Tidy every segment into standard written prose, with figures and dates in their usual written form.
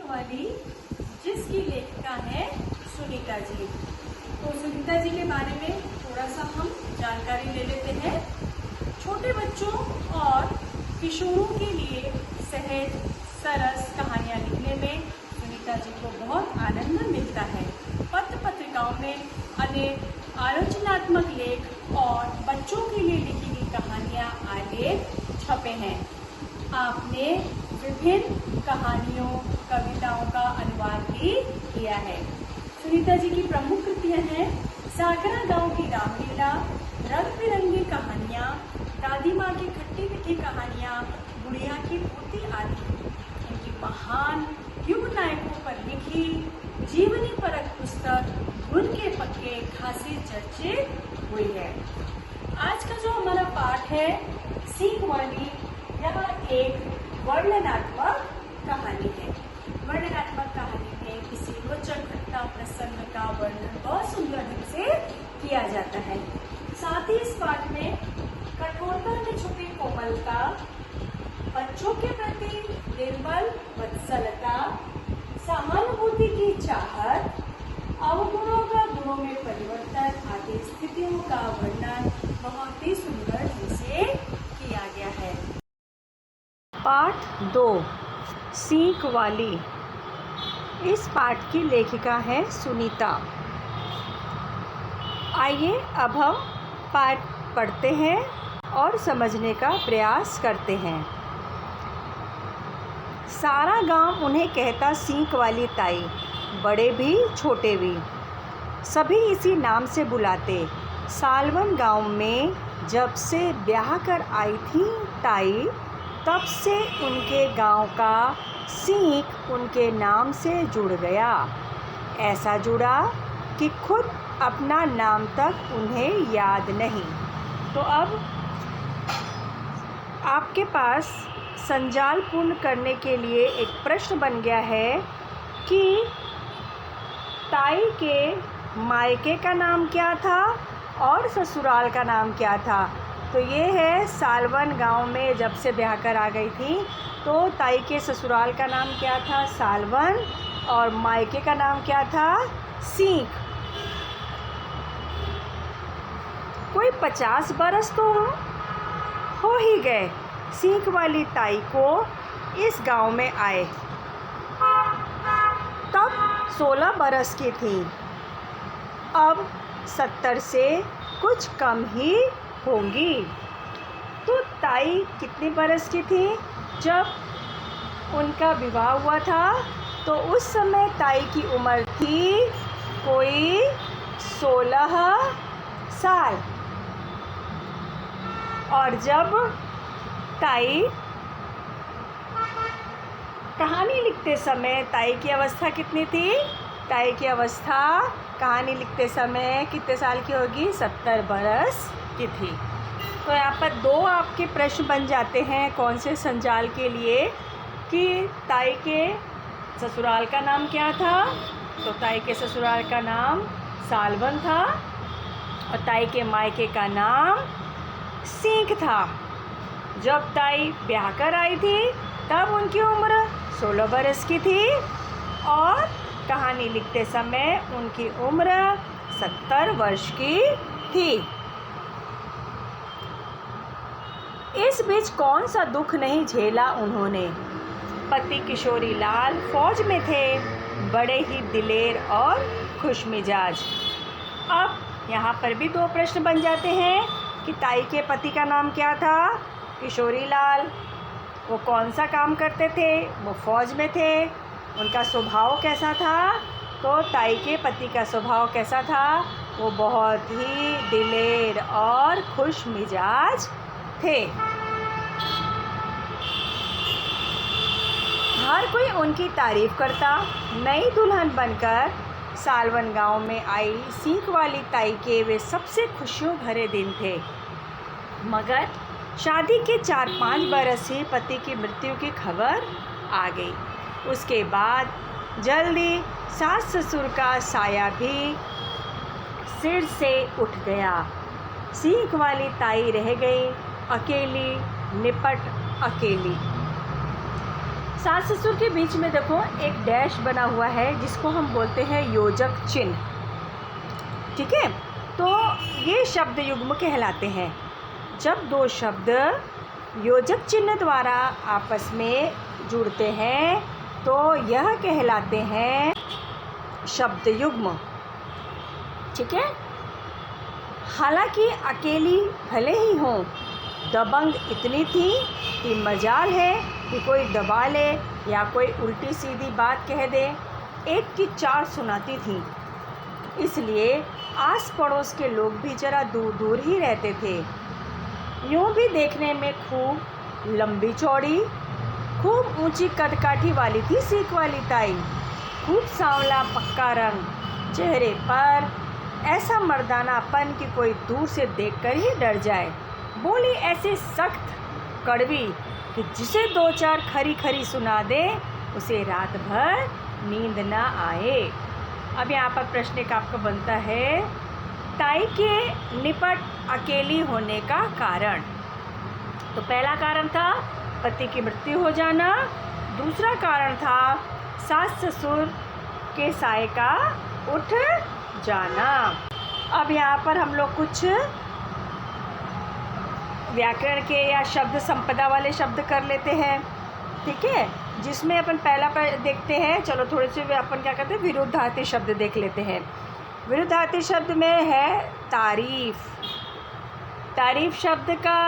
वाली, जिसकी लेखिका है सुनीता जी। तो सुनीता जी के बारे में थोड़ा सा हम जानकारी ले लेते हैं। छोटे बच्चों और किशोरों के लिए सहज सरस कहानियां लिखने में सुनीता जी को बहुत आनंद मिलता है। पत्र पत्रिकाओं में अनेक आलोचनात्मक लेख और बच्चों के लिए लिखी गई कहानियां आलेख छपे हैं। आपने विभिन्न कहानियों कविताओं का अनुवाद भी किया है। सुनीता जी की प्रमुख कृतियां हैं साकरा गांव की रामलीला, रंग बिरंगी कहानियां, दादी माँ की खट्टी मीठी कहानियां, बुढ़िया की पोती आदि। इनकी महान युग नायकों पर लिखी जीवनी परक पुस्तक गुण के पक्के खासी चर्चित हुई है। आज का जो हमारा पाठ है सीख वाली, यह एक वर्णनात्मक कहानी है। वर्णनात्मक कहानी में किसी रोचक घटना प्रसंग का वर्णन बहुत सुंदर ढंग से किया जाता है। साथ ही इस पाठ में कठोरता में छुपी कोमलता, बच्चों के प्रति निर्मल वत्सलता, सहानुभूति की चाहत, अवगुणों का गुणों में परिवर्तन आदि स्थितियों का वर्णन बहुत ही सुंदर ढंग से किया गया है। पाठ 2 सीख वाली। इस पाठ की लेखिका है सुनीता। आइए अब हम पाठ पढ़ते हैं और समझने का प्रयास करते हैं। सारा गांव उन्हें कहता सीख वाली ताई, बड़े भी छोटे भी सभी इसी नाम से बुलाते। सालवन गांव में जब से ब्याह कर आई थी ताई, तब से उनके गांव का सीख उनके नाम से जुड़ गया। ऐसा जुड़ा कि खुद अपना नाम तक उन्हें याद नहीं। तो अब आपके पास संजाल पूर्ण करने के लिए एक प्रश्न बन गया है कि ताई के मायके का नाम क्या था और ससुराल का नाम क्या था। तो ये है सालवन गांव में जब से ब्याह कर आ गई थी, तो ताई के ससुराल का नाम क्या था सालवन और मायके का नाम क्या था सीख। कोई 50 बरस तो हो ही गए सीख वाली ताई को इस गांव में आए। तब 16 बरस की थी, अब 70 से कुछ कम ही होंगी। तो ताई कितने बरस की थी जब उनका विवाह हुआ था? तो उस समय ताई की उम्र थी कोई 16 साल। और जब ताई कहानी लिखते समय ताई की अवस्था कितनी थी? ताई की अवस्था कहानी लिखते समय कितने साल की होगी? 70 बरस की थी। तो यहाँ पर 2 आपके प्रश्न बन जाते हैं कौन से संजाल के लिए, कि ताई के ससुराल का नाम क्या था। तो ताई के ससुराल का नाम सालवन था और ताई के मायके का नाम सीख था। जब ताई ब्याह कर आई थी तब उनकी उम्र 16 बरस की थी और कहानी लिखते समय उनकी उम्र 70 वर्ष की थी। इस बीच कौन सा दुख नहीं झेला उन्होंने। पति किशोरी लाल फौज में थे, बड़े ही दिलेर और खुश मिजाज। अब यहाँ पर भी 2 प्रश्न बन जाते हैं कि ताई के पति का नाम क्या था? किशोरी लाल। वो कौन सा काम करते थे? वो फौज में थे। उनका स्वभाव कैसा था? तो ताई के पति का स्वभाव कैसा था? वो बहुत ही दिलेर और खुश मिजाज थे। हर कोई उनकी तारीफ करता। नई दुल्हन बनकर सालवन गांव में आई सीख वाली ताई के वे सबसे खुशियों भरे दिन थे। मगर शादी के 4-5 बरस ही पति की मृत्यु की खबर आ गई। उसके बाद जल्दी सास ससुर का साया भी सिर से उठ गया। सीख वाली ताई रह गई अकेली, निपट अकेली। सास ससुर के बीच में देखो एक डैश बना हुआ है जिसको हम बोलते हैं योजक चिन्ह। ठीक है, तो ये शब्द युग्म कहलाते हैं। जब दो शब्द योजक चिन्ह द्वारा आपस में जुड़ते हैं तो यह कहलाते हैं शब्द युग्म। ठीक है, हालांकि अकेली भले ही हों, दबंग इतनी थी कि मजाल है कि कोई दबा ले या कोई उल्टी सीधी बात कह दे, एक की चार सुनाती थी। इसलिए आस पड़ोस के लोग भी ज़रा दूर दूर ही रहते थे। यूँ भी देखने में खूब लंबी चौड़ी, खूब ऊंची कदकाठी वाली थी सीख वाली ताई। खूब सांवला पक्का रंग, चेहरे पर ऐसा मर्दानापन कि कोई दूर से देखकर ही डर जाए। बोली ऐसे सख्त कड़वी कि जिसे दो चार खरी खरी सुना दे उसे रात भर नींद ना आए। अब यहाँ पर प्रश्न एक आपका बनता है, ताई के निपट अकेली होने का कारण। तो पहला कारण था पति की मृत्यु हो जाना, दूसरा कारण था सास ससुर के साए का उठ जाना। अब यहाँ पर हम लोग कुछ व्याकरण के या शब्द संपदा वाले शब्द कर लेते हैं। ठीक है, जिसमें अपन पहला पर देखते हैं, चलो थोड़े से अपन क्या करते हैं, विरुद्धार्थी शब्द देख लेते हैं। विरुद्धार्थी शब्द में है तारीफ। तारीफ शब्द का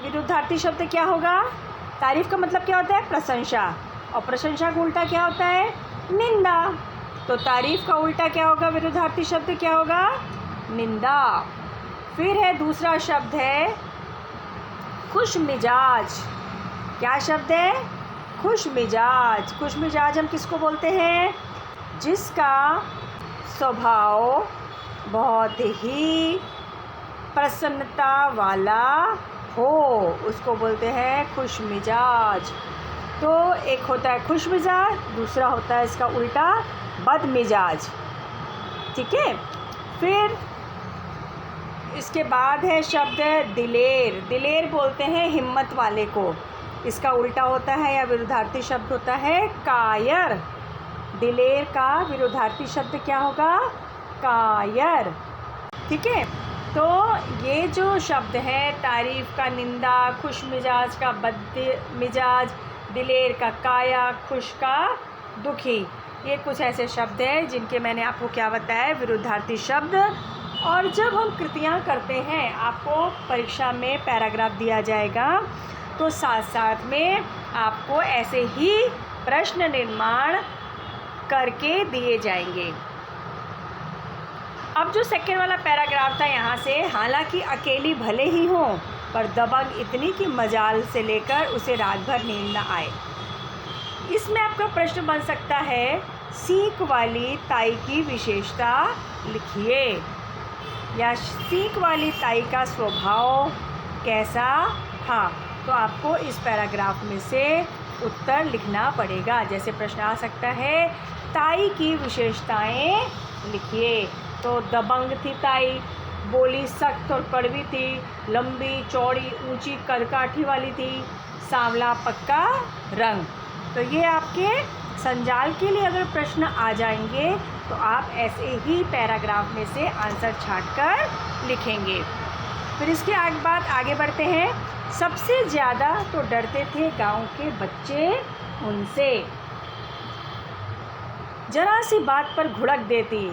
विरुद्धार्थी शब्द क्या होगा? तारीफ का मतलब क्या होता है? प्रशंसा, और प्रशंसा का उल्टा क्या होता है? निंदा। तो तारीफ का उल्टा क्या होगा? विरुद्धार्थी शब्द क्या होगा? निंदा। फिर है दूसरा शब्द है खुश मिजाज। क्या शब्द है? खुश मिजाज। खुश मिजाज हम किसको बोलते हैं? जिसका स्वभाव बहुत ही प्रसन्नता वाला हो, उसको बोलते हैं खुश मिजाज। तो एक होता है खुश मिजाज, दूसरा होता है इसका उल्टा बद मिजाज। ठीक है, फिर इसके बाद है शब्द दिलेर। दिलेर बोलते हैं हिम्मत वाले को, इसका उल्टा होता है या विरुद्धार्थी शब्द होता है कायर। दिलेर का विरुद्धार्थी शब्द क्या होगा? कायर। ठीक है, तो ये जो शब्द है तारीफ़ का निंदा, खुश मिजाज का बद मिजाज, दिलेर का काया, खुश का दुखी, ये कुछ ऐसे शब्द हैं जिनके मैंने आपको क्या बताया, विरुद्धार्थी शब्द। और जब हम कृतियाँ करते हैं, आपको परीक्षा में पैराग्राफ दिया जाएगा, तो साथ साथ में आपको ऐसे ही प्रश्न निर्माण करके दिए जाएंगे। अब जो सेकंड वाला पैराग्राफ था यहाँ से, हालांकि अकेली भले ही हों पर दबंग इतनी कि मजाल से लेकर उसे रात भर नींद न आए। इसमें आपका प्रश्न बन सकता है सीख वाली ताई की विशेषता लिखिए, या सीख वाली ताई का स्वभाव कैसा था। तो आपको इस पैराग्राफ में से उत्तर लिखना पड़ेगा। जैसे प्रश्न आ सकता है ताई की विशेषताएं लिखिए। तो दबंग थी ताई, बोली सख्त और कड़वी थी, लंबी चौड़ी ऊंची कदकाठी वाली थी, सांवला पक्का रंग। तो ये आपके संजाल के लिए अगर प्रश्न आ जाएंगे तो आप ऐसे ही पैराग्राफ में से आंसर छांटकर लिखेंगे। फिर इसके बाद आगे बढ़ते हैं। सबसे ज़्यादा तो डरते थे गांव के बच्चे उनसे, जरा सी बात पर घुड़क देती।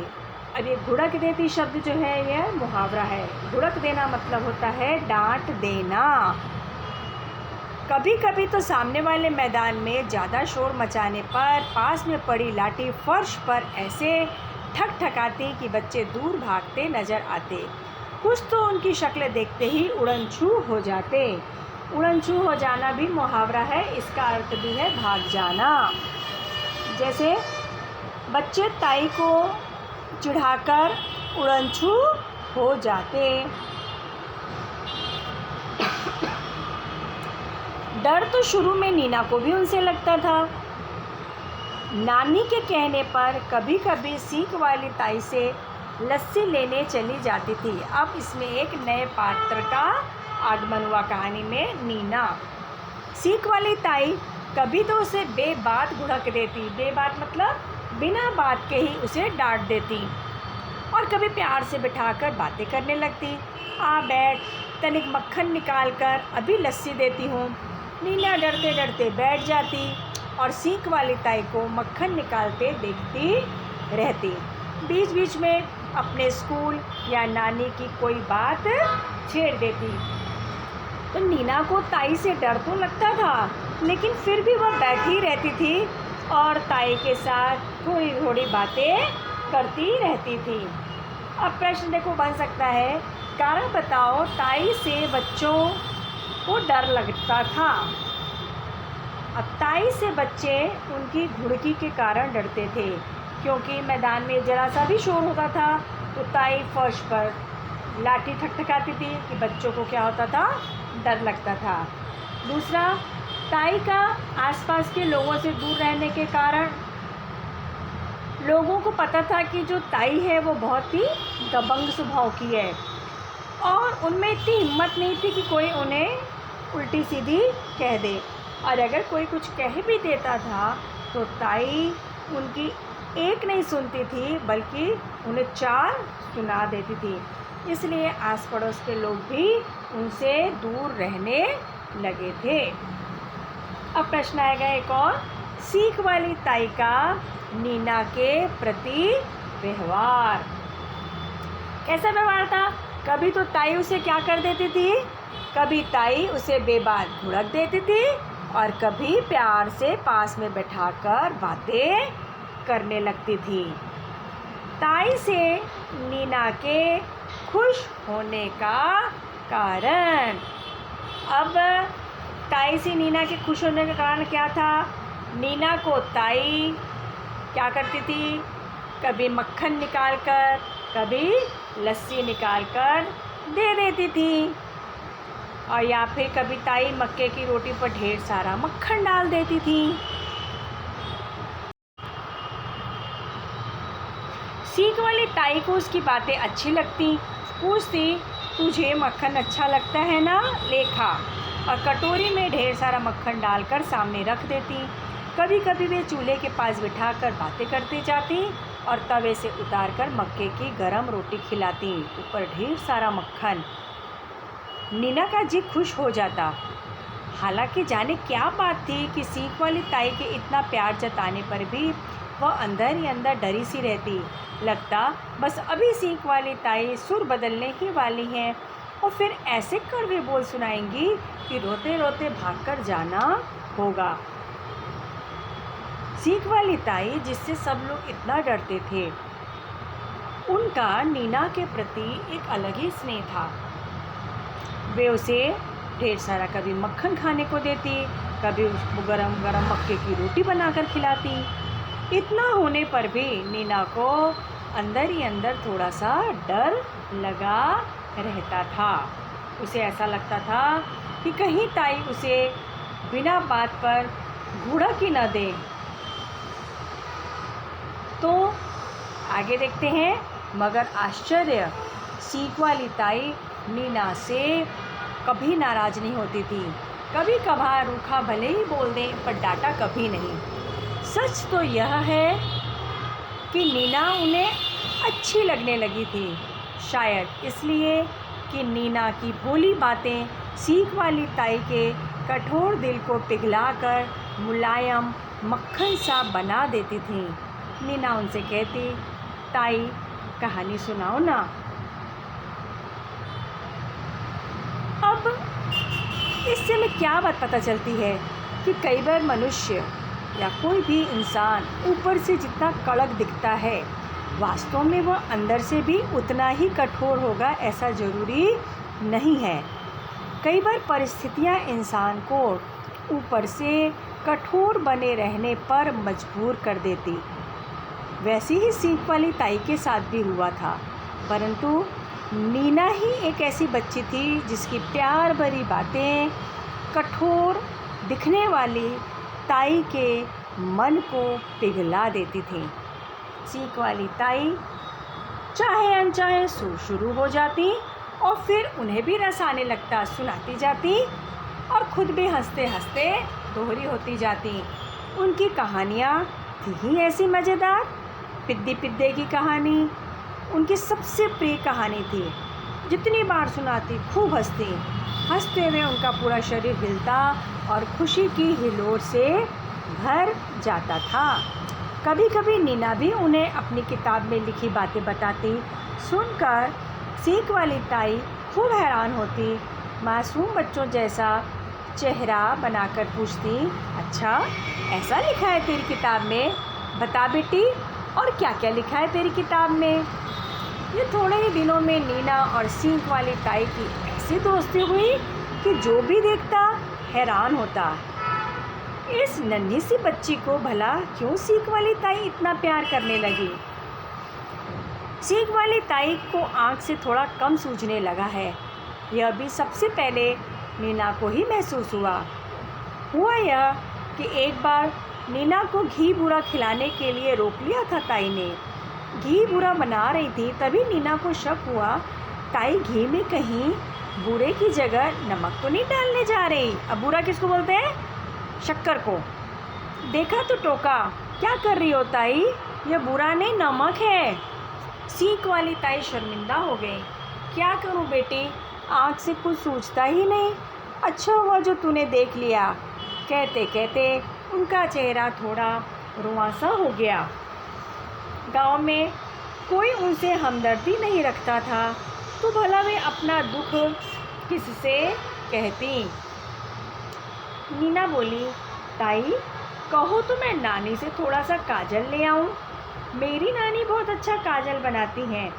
अब ये घुड़क देती शब्द जो है यह मुहावरा है। घुड़क देना मतलब होता है डांट देना। कभी कभी तो सामने वाले मैदान में ज़्यादा शोर मचाने पर पास में पड़ी लाठी फर्श पर ऐसे ठकठकाती कि बच्चे दूर भागते नज़र आते। कुछ तो उनकी शक्ल देखते ही उड़नछू हो जाते। उड़नछू हो जाना भी मुहावरा है, इसका अर्थ भी है भाग जाना। जैसे बच्चे ताई को चिढ़ाकर उड़नछू हो जाते। डर तो शुरू में नीना को भी उनसे लगता था। नानी के कहने पर कभी कभी सीख वाली ताई से लस्सी लेने चली जाती थी। अब इसमें एक नए पात्र का आगमन हुआ कहानी में, नीना। सीख वाली ताई कभी तो उसे बेबात घुड़क देती, बेबात मतलब बिना बात के ही उसे डांट देती, और कभी प्यार से बिठाकर बातें करने लगती। आ बैठ, तनिक मक्खन निकाल कर अभी लस्सी देती हूँ। नीना डरते डरते बैठ जाती और सीख वाली ताई को मक्खन निकालते देखती रहती। बीच बीच में अपने स्कूल या नानी की कोई बात छेड़ देती। तो नीना को ताई से डर तो लगता था, लेकिन फिर भी वह बैठी रहती थी और ताई के साथ थोड़ी थोड़ी बातें करती रहती थी। अब प्रश्न देखो बन सकता है, कारण बताओ ताई से बच्चों को डर लगता था। अब ताई से बच्चे उनकी घुड़की के कारण डरते थे, क्योंकि मैदान में ज़रा सा भी शोर होता था तो ताई फर्श पर लाठी ठकठकाती थी कि बच्चों को क्या होता था, डर लगता था। दूसरा, ताई का आसपास के लोगों से दूर रहने के कारण लोगों को पता था कि जो ताई है वो बहुत ही दबंग स्वभाव की है, और उनमें इतनी हिम्मत नहीं थी कि कोई उन्हें उल्टी सीधी कह दे। और अगर कोई कुछ कह भी देता था तो ताई उनकी एक नहीं सुनती थी, बल्कि उन्हें 4 सुना देती थी। इसलिए आस पड़ोस के लोग भी उनसे दूर रहने लगे थे। अब प्रश्न आएगा एक और, सीख वाली ताई का नीना के प्रति व्यवहार। कैसा व्यवहार था? कभी तो ताई उसे क्या कर देती थी, कभी ताई उसे बेबात घुड़क देती थी और कभी प्यार से पास में बैठाकर बातें करने लगती थी। ताई से नीना के खुश होने का कारण। अब ताई से नीना के खुश होने का कारण क्या था? नीना को ताई क्या करती थी, कभी मक्खन निकाल कर, कभी लस्सी निकाल कर दे देती थी, और या फिर कभी ताई मक्के की रोटी पर ढेर सारा मक्खन डाल देती थी। सीख वाली ताई को उसकी बातें अच्छी लगती, पूछती, तुझे मक्खन अच्छा लगता है ना, ले खा, और कटोरी में ढेर सारा मक्खन डालकर सामने रख देती। कभी कभी वे चूल्हे के पास बिठाकर बातें करते जाती और तवे से उतारकर मक्के की गरम रोटी खिलाती, ऊपर ढेर सारा मक्खन। नीना का जी खुश हो जाता। हालांकि जाने क्या बात थी कि सीख वाली ताई के इतना प्यार जताने पर भी वह अंदर ही अंदर डरी सी रहती। लगता बस अभी सीख वाली ताई सुर बदलने ही वाली हैं और फिर ऐसे कड़वे बोल सुनाएंगी कि रोते रोते भागकर जाना होगा। सीख वाली ताई जिससे सब लोग इतना डरते थे, उनका नीना के प्रति एक अलग ही स्नेह था। वे उसे ढेर सारा कभी मक्खन खाने को देती, कभी उसको गरम गरम मक्के की रोटी बनाकर खिलाती। इतना होने पर भी नीना को अंदर ही अंदर थोड़ा सा डर लगा रहता था। उसे ऐसा लगता था कि कहीं ताई उसे बिना बात पर घुड़क ही न दे। तो आगे देखते हैं। मगर आश्चर्य, सीख वाली ताई नीना से कभी नाराज़ नहीं होती थी। कभी कभार रूखा भले ही बोल दें, पर डांटा कभी नहीं। सच तो यह है कि नीना उन्हें अच्छी लगने लगी थी, शायद इसलिए कि नीना की भोली बातें सीख वाली ताई के कठोर दिल को पिघलाकर मुलायम मक्खन सा बना देती थीं। नीना उनसे कहती, ताई कहानी सुनाओ ना। अब इससे हमें क्या बात पता चलती है कि कई बार मनुष्य या कोई भी इंसान ऊपर से जितना कड़क दिखता है, वास्तव में वह अंदर से भी उतना ही कठोर होगा, ऐसा ज़रूरी नहीं है। कई बार परिस्थितियाँ इंसान को ऊपर से कठोर बने रहने पर मजबूर कर देती। वैसे ही सीख वाली ताई के साथ भी हुआ था, परंतु नीना ही एक ऐसी बच्ची थी जिसकी प्यार भरी बातें कठोर दिखने वाली ताई के मन को पिघला देती थी। सीख वाली ताई चाहे अनचाहे शुरू हो जाती और फिर उन्हें भी रस आने लगता, सुनाती जाती और खुद भी हंसते हंसते दोहरी होती जाती। उनकी कहानियाँ थी ही ऐसी मज़ेदार। पिद्दी पिद्दे की कहानी उनकी सबसे प्रिय कहानी थी। जितनी बार सुनाती खूब हंसती। हंसते हुए उनका पूरा शरीर हिलता और खुशी की हिलोर से भर जाता था। कभी कभी नीना भी उन्हें अपनी किताब में लिखी बातें बताती। सुनकर सीख वाली ताई खूब हैरान होती। मासूम बच्चों जैसा चेहरा बनाकर पूछती, अच्छा ऐसा लिखा है तेरी किताब में? बता बेटी, और क्या क्या लिखा है तेरी किताब में? ये थोड़े ही दिनों में नीना और सीख वाली ताई की ऐसी दोस्ती हुई कि जो भी देखता हैरान होता। इस नन्ही सी बच्ची को भला क्यों सीख वाली ताई इतना प्यार करने लगी? सीख वाली ताई को आँख से थोड़ा कम सूझने लगा है। यह भी सबसे पहले नीना को ही महसूस हुआ यह कि एक बार नीना को घी बूरा खिलाने के लिए रोक लिया था ताई ने। घी बूरा बना रही थी, तभी नीना को शक हुआ ताई घी में कहीं बूरे की जगह नमक तो नहीं डालने जा रही। अब बूरा किसको बोलते हैं? शक्कर को। देखा तो टोका, क्या कर रही हो ताई? यह बूरा नहीं, नमक है। सीख वाली ताई शर्मिंदा हो गई। क्या करूं बेटी, आँख से कुछ सूझता ही नहीं। अच्छा हुआ जो तूने देख लिया। कहते कहते उनका चेहरा थोड़ा रुआंसा हो गया। गांव में कोई उनसे हमदर्दी नहीं रखता था, तो भला वे अपना दुख किससे कहती? नीना बोली, ताई कहो तो मैं नानी से थोड़ा सा काजल ले आऊं। मेरी नानी बहुत अच्छा काजल बनाती हैं,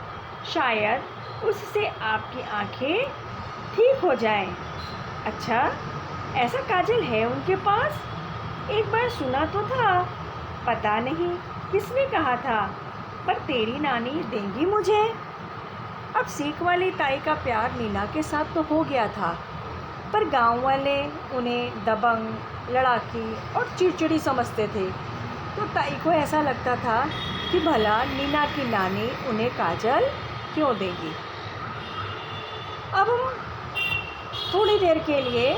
शायद उससे आपकी आंखें ठीक हो जाएं। अच्छा, ऐसा काजल है उनके पास? एक बार सुना तो था, पता नहीं किसने कहा था, पर तेरी नानी देंगी मुझे। अब सीख वाली ताई का प्यार नीना के साथ तो हो गया था, पर गांव वाले उन्हें दबंग, लड़ाकी और चिड़चिड़ी समझते थे। तो ताई को ऐसा लगता था कि भला नीना की नानी उन्हें काजल क्यों देगी। अब हम थोड़ी देर के लिए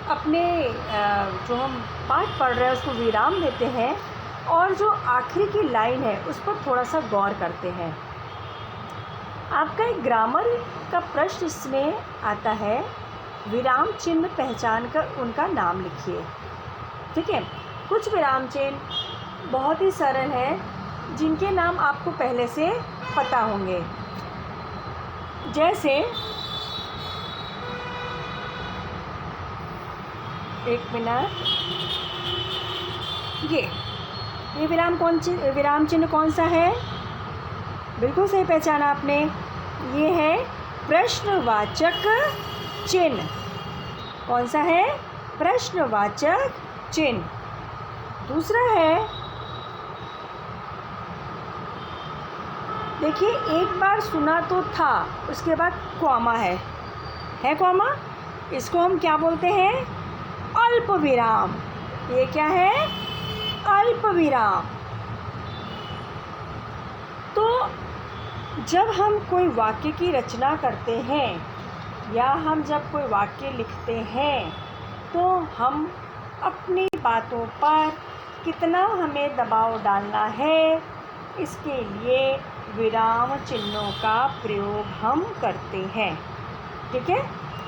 अपने जो हम पाठ पढ़ रहे हैं उसको विराम देते हैं और जो आखिरी की लाइन है उस पर थोड़ा सा गौर करते हैं। आपका एक ग्रामर का प्रश्न इसमें आता है, विराम चिन्ह पहचान कर उनका नाम लिखिए। ठीक है, कुछ विराम चिन्ह बहुत ही सरल हैं जिनके नाम आपको पहले से पता होंगे। जैसे एक मिनट, ये विराम चिन्ह कौन सा है? बिल्कुल सही पहचाना आपने, ये है प्रश्नवाचक चिन्ह। कौन सा है? प्रश्नवाचक चिन्ह। दूसरा है, देखिए एक बार सुना तो था, उसके बाद कॉमा है कॉमा, इसको हम क्या बोलते हैं? अल्प विराम। ये क्या है? अल्प विराम। तो जब हम कोई वाक्य की रचना करते हैं या हम जब कोई वाक्य लिखते हैं तो हम अपनी बातों पर कितना हमें दबाव डालना है, इसके लिए विराम चिन्हों का प्रयोग हम करते हैं। ठीक है,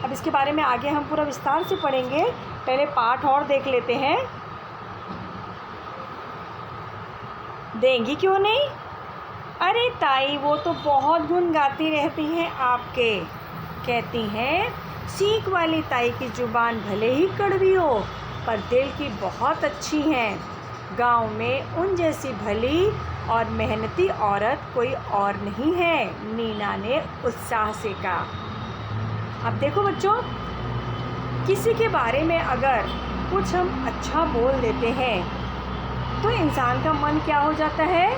अब इसके बारे में आगे हम पूरा विस्तार से पढ़ेंगे, पहले पाठ और देख लेते हैं। देंगी क्यों नहीं? अरे ताई वो तो बहुत गुण गाती रहती हैं आपके। कहती हैं सीख वाली ताई की ज़ुबान भले ही कड़वी हो पर दिल की बहुत अच्छी हैं। गांव में उन जैसी भली और मेहनती औरत कोई और नहीं है, नीना ने उत्साह से कहा। अब देखो बच्चों, किसी के बारे में अगर कुछ हम अच्छा बोल देते हैं तो इंसान का मन क्या हो जाता है?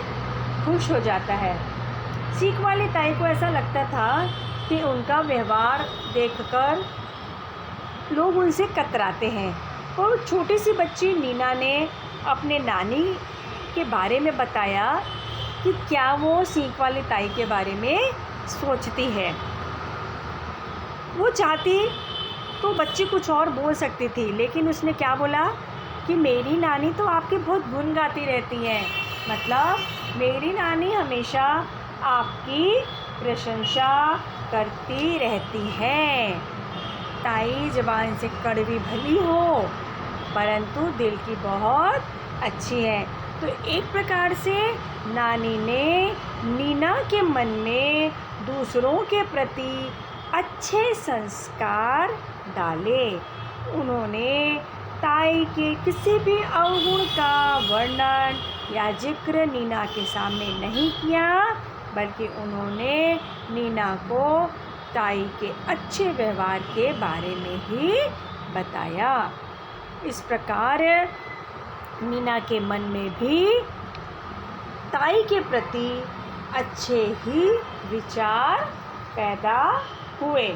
खुश हो जाता है। सीख वाली ताई को ऐसा लगता था कि उनका व्यवहार देखकर लोग उनसे कतराते हैं। और छोटी सी बच्ची नीना ने अपने नानी के बारे में बताया कि क्या वो सीख वाली ताई के बारे में सोचती है। वो चाहती तो बच्ची कुछ और बोल सकती थी, लेकिन उसने क्या बोला कि मेरी नानी तो आपके बहुत गुण गाती रहती हैं, मतलब मेरी नानी हमेशा आपकी प्रशंसा करती रहती हैं। ताई ज़बान से कड़वी भली हो परंतु दिल की बहुत अच्छी है। तो एक प्रकार से नानी ने नीना के मन में दूसरों के प्रति अच्छे संस्कार डाले। उन्होंने ताई के किसी भी अवगुण का वर्णन या जिक्र नीना के सामने नहीं किया, बल्कि उन्होंने नीना को ताई के अच्छे व्यवहार के बारे में ही बताया। इस प्रकार नीना के मन में भी ताई के प्रति अच्छे ही विचार पैदा हुए।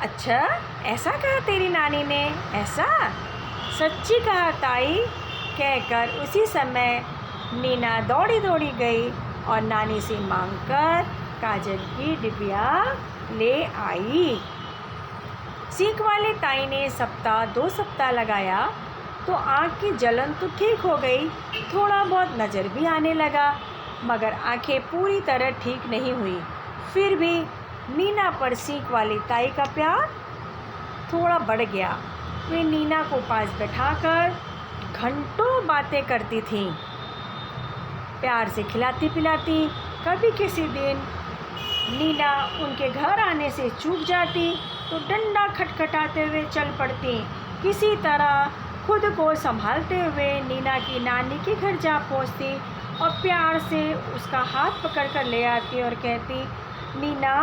अच्छा, ऐसा कहा तेरी नानी ने? ऐसा? सच्ची कहा ताई, कहकर उसी समय नीना दौड़ी दौड़ी गई और नानी से मांगकर काजल की डिबिया ले आई। सीख वाली ताई ने 2 सप्ताह लगाया तो आँख की जलन तो ठीक हो गई, थोड़ा बहुत नज़र भी आने लगा, मगर आँखें पूरी तरह ठीक नहीं हुई। फिर भी नीना पर सीख वाली ताई का प्यार थोड़ा बढ़ गया। वे नीना को पास बैठाकर घंटों बातें करती थीं, प्यार से खिलाती पिलाती। कभी किसी दिन नीना उनके घर आने से चूक जाती तो डंडा खटखटाते हुए चल पड़ती। किसी तरह खुद को संभालते हुए नीना की नानी के घर जा पहुंचती और प्यार से उसका हाथ पकड़कर ले आती और कहती, नीना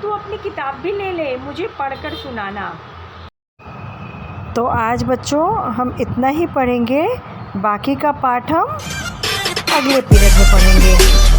तू अपनी किताब भी ले ले, मुझे पढ़कर सुनाना। तो आज बच्चों हम इतना ही पढ़ेंगे, बाकी का पाठ हम अगले पीरियड में पढ़ेंगे।